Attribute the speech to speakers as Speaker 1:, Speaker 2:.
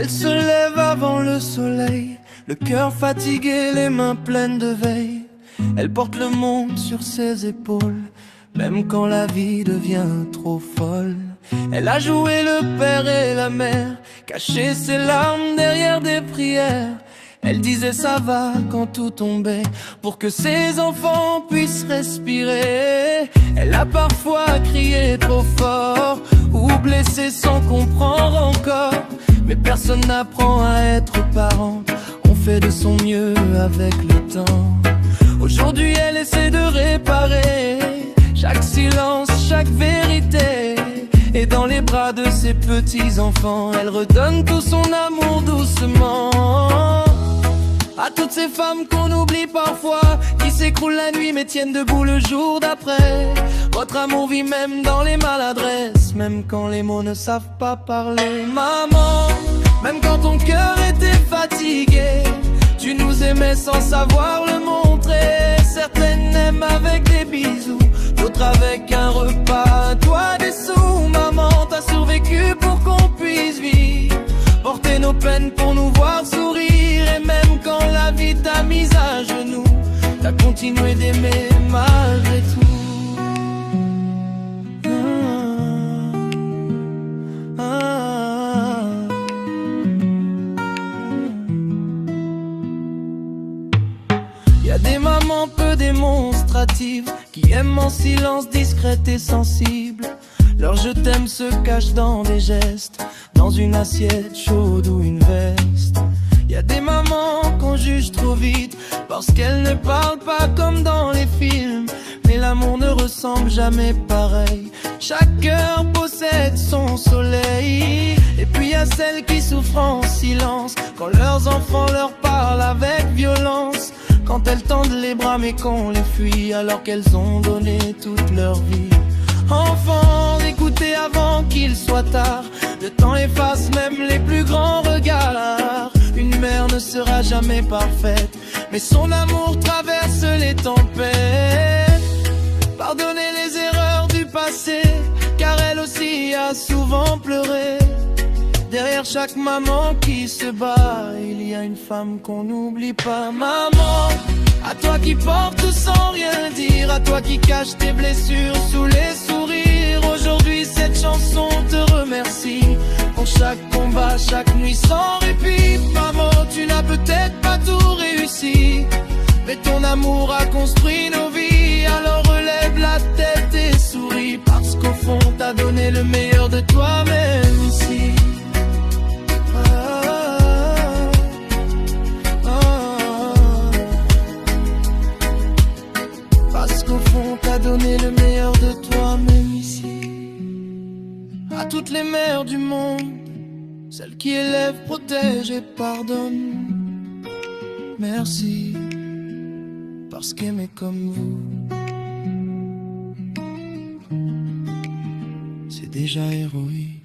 Speaker 1: Elle se lève avant le soleil, le cœur fatigué, les mains pleines de veille. Elle porte le monde sur ses épaules, même quand la vie devient trop folle. Elle a joué le père et la mère, caché ses larmes derrière des prières. Elle disait ça va quand tout tombait, pour que ses enfants puissent respirer. Elle a parfois crié trop fort, ou blessé sans comprendre encore. Mais personne n'apprend à être parent, on fait de son mieux avec le temps. Aujourd'hui elle essaie de réparer chaque silence, chaque vérité. Et dans les bras de ses petits-enfants, elle redonne tout son amour doucement. À toutes ces femmes qu'on oublie parfois, qui s'écroulent la nuit mais tiennent debout le jour d'après. Votre amour vit même dans les maladresses, même quand les mots ne savent pas parler. Maman, même quand ton cœur était fatigué, tu nous aimais sans savoir le montrer. Certaines aiment avec des bisous, d'autres avec un repas, toi des sous. Maman, t'as survécu pour qu'on puisse vivre, porter nos peines pour nous voir sourire. Et même quand la vie t'a mise à genoux, t'as continué d'aimer malgré tout. Y a des mamans peu démonstratives, qui aiment en silence, discrète et sensible. Leur je t'aime se cache dans des gestes, dans une assiette chaude ou une veste. Y a des mamans qu'on juge trop vite, parce qu'elles ne parlent pas comme dans les films. Mais l'amour ne ressemble jamais pareil, chaque cœur possède son soleil. Et puis y a celles qui souffrent en silence, quand leurs enfants leur parlent avec violence. Quand elles tendent les bras mais qu'on les fuit, alors qu'elles ont donné toute leur vie. Enfants, écoutez avant qu'il soit tard, le temps efface même les plus grands regards. Une mère ne sera jamais parfaite, mais son amour traverse les tempêtes. Pardonnez les erreurs du passé, car elle aussi a souvent pleuré. Derrière chaque maman qui se bat, il y a une femme qu'on n'oublie pas. Maman, à toi qui portes sans rien dire, à toi qui caches tes blessures sous les sourires. Aujourd'hui cette chanson te remercie pour chaque combat, chaque nuit sans répit. Maman, tu n'as peut-être pas tout réussi, mais ton amour a construit nos vies. Alors relève la tête et souris, parce qu'au fond t'as donné le meilleur de toi-même ici. Parce qu'au fond t'as donné le meilleur de toi-même ici. À toutes les mères du monde, celles qui élèvent, protègent et pardonnent, merci, parce qu'aimer comme vous, c'est déjà héroïque.